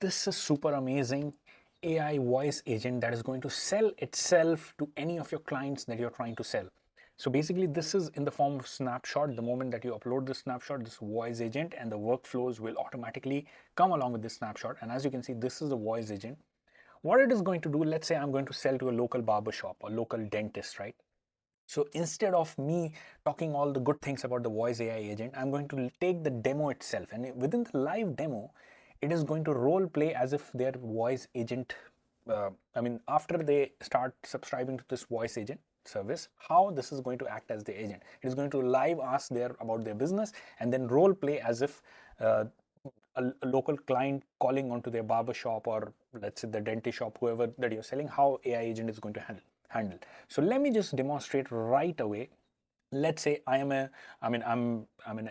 this is super amazing AI voice agent that is going to sell itself to any of your clients that you're trying to sell. So basically this is in the form of snapshot. The moment that you upload the snapshot, this voice agent and the workflows will automatically come along with this snapshot. And as you can see, this is the voice agent. What it is going to do, let's say I'm going to sell to a local barber shop or local dentist, right? So instead of me talking all the good things about the voice AI agent, I'm going to take the demo itself, and within the live demo, it is going to role play as if their voice agent, after they start subscribing to this voice agent service, how this is going to act as the agent. It is going to live ask about their business and then role play as if a local client calling onto their barber shop, or let's say the dentist shop, whoever that you're selling, how AI agent is going to handle. So let me just demonstrate right away. Let's say I'm an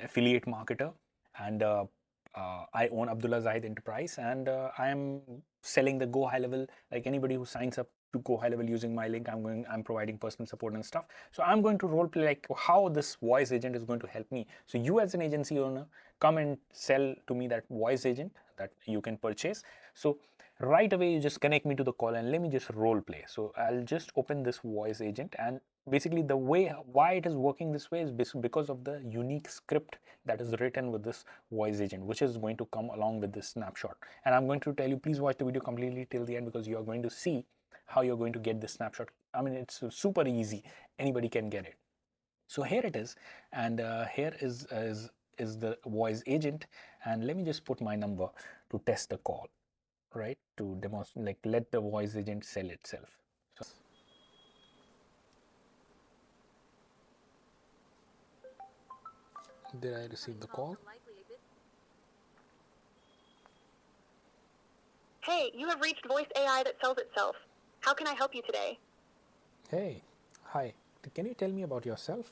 affiliate marketer, and I own Abdullah Zahid Enterprise, and I am selling the Gohighlevel. Like anybody who signs up to Gohighlevel using my link, I'm providing personal support and stuff. So I'm going to role play like how this voice agent is going to help me. So you as an agency owner, come and sell to me that voice agent that you can purchase. So right away you just connect me to the call and let me just role play. So I'll just open this voice agent, and basically the way why it is working this way is because of the unique script that is written with this voice agent, which is going to come along with this snapshot. And I'm going to tell you, please watch the video completely till the end, because you are going to see how you're going to get this snapshot. I mean, it's super easy, anybody can get it. So here it is, and here is the voice agent, and let me just put my number to test the call, right, to demonstrate, like, let the voice agent sell itself. So did I receive the call? Hey, you have reached voice AI that sells itself. How can I help you today? Hey, hi, can you tell me about yourself?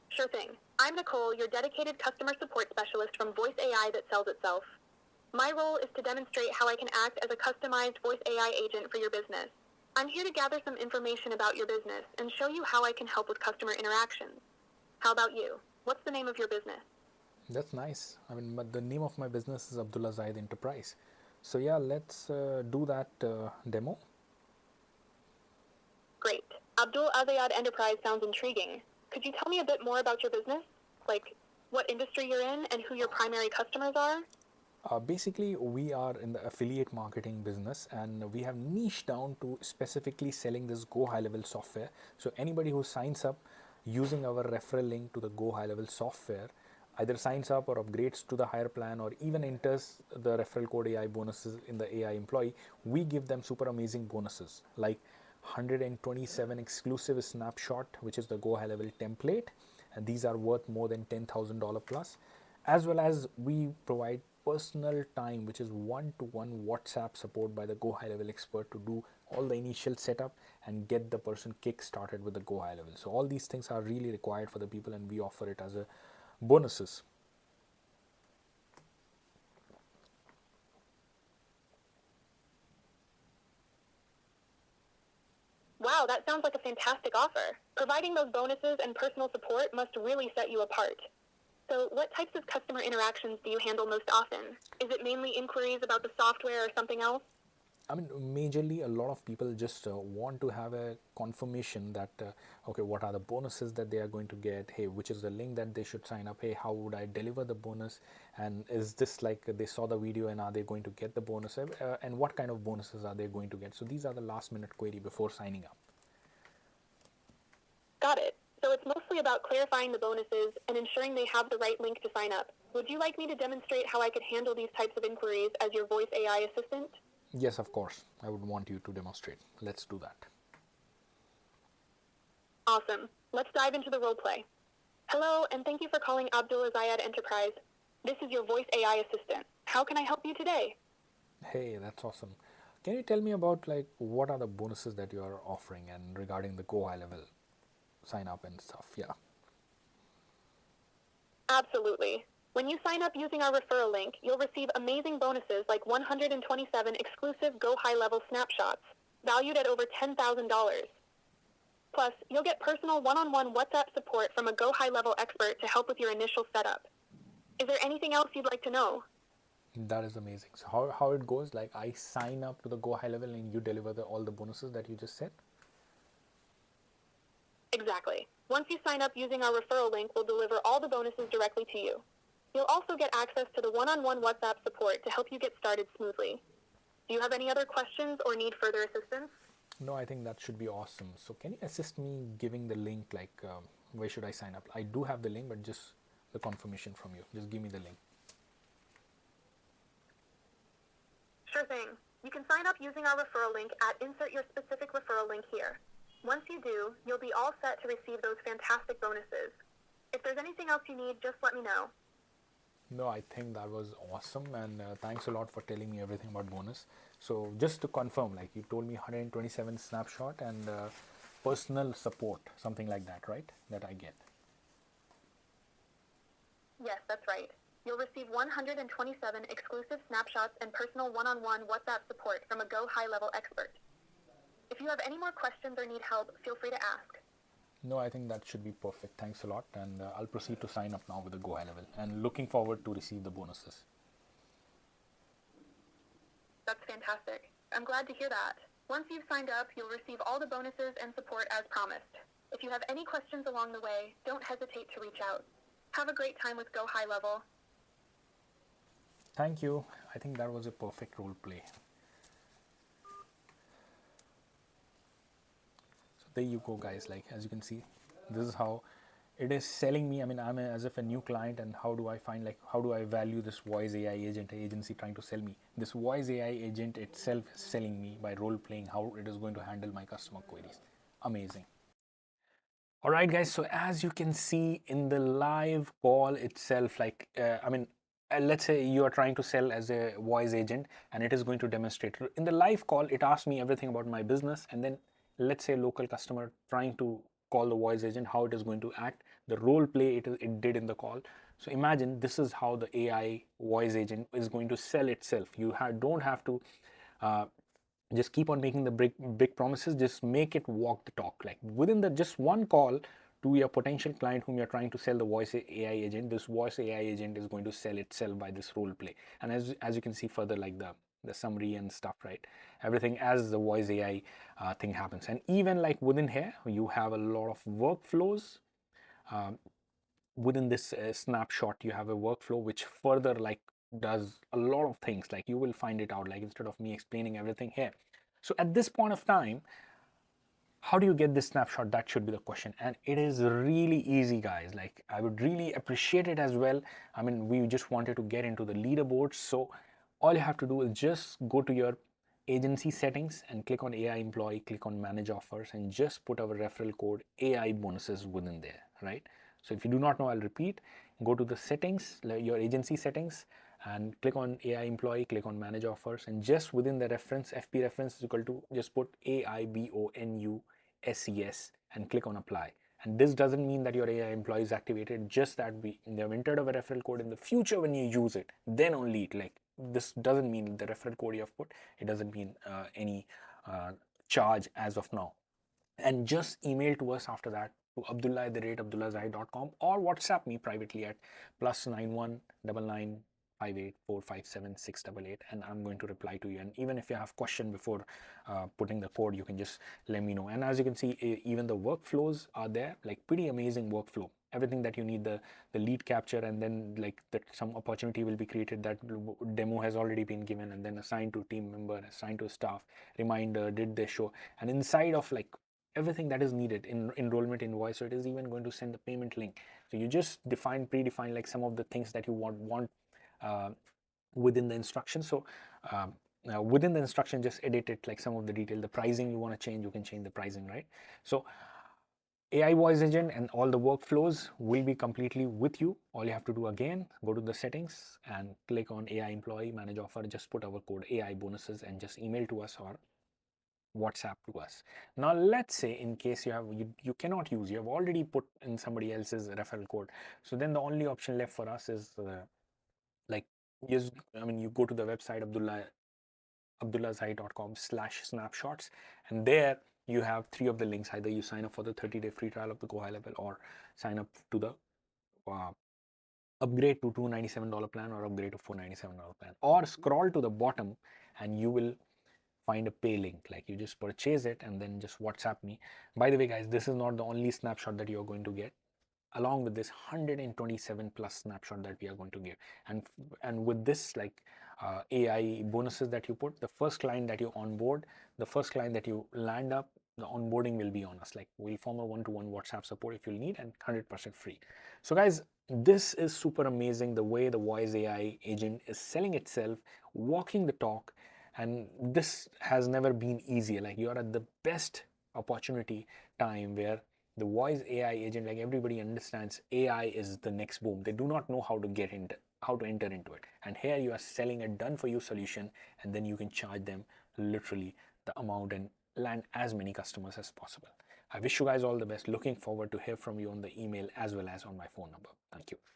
Sure thing. I'm Nicole, your dedicated customer support specialist from Voice AI that sells itself. My role is to demonstrate how I can act as a customized voice AI agent for your business. I'm here to gather some information about your business and show you how I can help with customer interactions. How about you? What's the name of your business? That's nice. I mean, but the name of my business is Abdullah Zahid Enterprise. So yeah, let's do that demo. Great. Abdul Azayad Enterprise sounds intriguing. Could you tell me a bit more about your business? Like what industry you're in and who your primary customers are? Basically, we are in the affiliate marketing business, and we have niched down to specifically selling this Gohighlevel software. So anybody who signs up using our referral link to the Gohighlevel software either signs up or upgrades to the higher plan, or even enters the referral code AI bonuses in the AI employee, we give them super amazing bonuses like 127 exclusive snapshot, which is the Gohighlevel template, and these are worth more than $10,000 plus, as well as we provide personal time, which is one-to-one WhatsApp support by the Gohighlevel expert to do all the initial setup and get the person kick started with the Gohighlevel. So all these things are really required for the people, and we offer it as a bonuses. Wow, that sounds like a fantastic offer. Providing those bonuses and personal support must really set you apart. So what types of customer interactions do you handle most often? Is it mainly inquiries about the software or something else? I mean, majorly, a lot of people just want to have a confirmation that, okay, what are the bonuses that they are going to get? Hey, which is the link that they should sign up? Hey, how would I deliver the bonus? And is this like they saw the video and are they going to get the bonus? And what kind of bonuses are they going to get? So these are the last minute query before signing up. Got it. So it's mostly about clarifying the bonuses and ensuring they have the right link to sign up. Would you like me to demonstrate how I could handle these types of inquiries as your voice AI assistant? Yes, of course. I would want you to demonstrate. Let's do that. Awesome. Let's dive into the role play. Hello, and thank you for calling Abdul Azayad Enterprise. This is your voice AI assistant. How can I help you today? Hey, that's awesome. Can you tell me about like what are the bonuses that you are offering and regarding the Gohighlevel sign up and stuff? Yeah. Absolutely. When you sign up using our referral link, you'll receive amazing bonuses like 127 exclusive Gohighlevel snapshots, valued at over $10,000. Plus, you'll get personal one-on-one WhatsApp support from a Gohighlevel expert to help with your initial setup. Is there anything else you'd like to know? That is amazing. So how it goes, like I sign up to the Gohighlevel and you deliver all the bonuses that you just said? Exactly. Once you sign up using our referral link, we'll deliver all the bonuses directly to you. You'll also get access to the one-on-one WhatsApp support to help you get started smoothly. Do you have any other questions or need further assistance? No, I think that should be awesome. So can you assist me giving the link, like where should I sign up? I do have the link, but just the confirmation from you. Just give me the link. Sure thing. You can sign up using our referral link at insert your specific referral link here. Once you do, you'll be all set to receive those fantastic bonuses. If there's anything else you need, just let me know. No, I think that was awesome, and thanks a lot for telling me everything about bonus. So just to confirm, like you told me 127 snapshot and personal support, something like that, right? That I get. Yes, that's right. You'll receive 127 exclusive snapshots and personal one-on-one WhatsApp support from a Gohighlevel expert. If you have any more questions or need help, feel free to ask. No, I think that should be perfect. Thanks a lot, and I'll proceed to sign up now with the Gohighlevel, and looking forward to receive the bonuses. That's fantastic. I'm glad to hear that. Once you've signed up, you'll receive all the bonuses and support as promised. If you have any questions along the way, don't hesitate to reach out. Have a great time with Gohighlevel. Thank you. I think that was a perfect role play. So there you go, guys. Like as you can see, this is how it is selling me. I mean, I'm as if a new client, and how do I find, like, how do I value this voice AI agent agency trying to sell me? This voice AI agent itself is selling me by role playing how it is going to handle my customer queries. Amazing. All right, guys. So as you can see in the live call itself, like, let's say you are trying to sell as a voice agent and it is going to demonstrate. In the live call, it asked me everything about my business. And then let's say local customer trying to call the voice agent, how it is going to act, the role play it did in the call. So imagine this is how the AI voice agent is going to sell itself. You don't have to uh, just keep on making the big promises. Just make it walk the talk. Like within the just one call to your potential client whom you're trying to sell the voice AI agent, this voice AI agent is going to sell itself by this role play. And as you can see further, like the summary and stuff, right? Everything as the voice AI thing happens. And even like within here, you have a lot of workflows. Within this snapshot, you have a workflow which further like does a lot of things. Like you will find it out, like instead of me explaining everything here. So at this point of time, how do you get this snapshot? That should be the question. And it is really easy, guys. Like I would really appreciate it as well. I mean, we just wanted to get into the leaderboards. So all you have to do is just go to your agency settings and click on AI employee, click on manage offers, and just put our referral code AI bonuses within there, right? So if you do not know, I'll repeat. Go to the settings, your agency settings, and click on AI employee, click on manage offers, and just within the reference, FP reference is equal to, just put AIBONUSES and click on apply. And this doesn't mean that your AI employee is activated, just that they have entered a referral code. In the future when you use it, then only it, like, this doesn't mean the referral code you have put, it doesn't mean any charge as of now. And just email to us after that to abdullah@abdullahzahid.com, or WhatsApp me privately at +919958457688, and I'm going to reply to you. And even if you have question before putting the code, you can just let me know. And as you can see, even the workflows are there, like pretty amazing workflow. Everything that you need, the lead capture, and then like that some opportunity will be created, that demo has already been given, and then assigned to team member, assigned to staff, reminder, did they show, and inside of like everything that is needed in enrollment invoice. So it is even going to send the payment link. So you just predefine like some of the things that you want uh, within the instruction. So within the instruction, just edit it, like some of the detail, the pricing you want to change, you can change the pricing, right? So AI voice agent and all the workflows will be completely with you. All you have to do, again, go to the settings and click on AI employee manage offer, just put our code AI bonuses and just email to us or WhatsApp to us. Now let's say in case you cannot use, you have already put in somebody else's referral code. So then the only option left for us is like, yes, I mean, you go to the website abdullahzahid.com/snapshots, and there you have three of the links. Either you sign up for the 30-day free trial of the Gohighlevel, or sign up to the uh, upgrade to $297 plan or upgrade to $497 plan, or scroll to the bottom and you will find a pay link. Like you just purchase it and then just WhatsApp me. By the way, guys, this is not the only snapshot that you're going to get. Along with this 127 plus snapshot that we are going to give, and with this like AI bonuses that you put, the first client that you onboard, the first client that you land up, the onboarding will be on us. Like we'll form a one-to-one WhatsApp support if you need, and 100% free. So guys, this is super amazing the way the voice AI agent is selling itself, walking the talk, and this has never been easier. Like you are at the best opportunity time where the voice AI agent, like everybody understands AI is the next boom. They do not know how to get into, how to enter into it. And here you are selling a done for you solution, and then you can charge them literally the amount and land as many customers as possible. I wish you guys all the best. Looking forward to hear from you on the email as well as on my phone number. Thank you.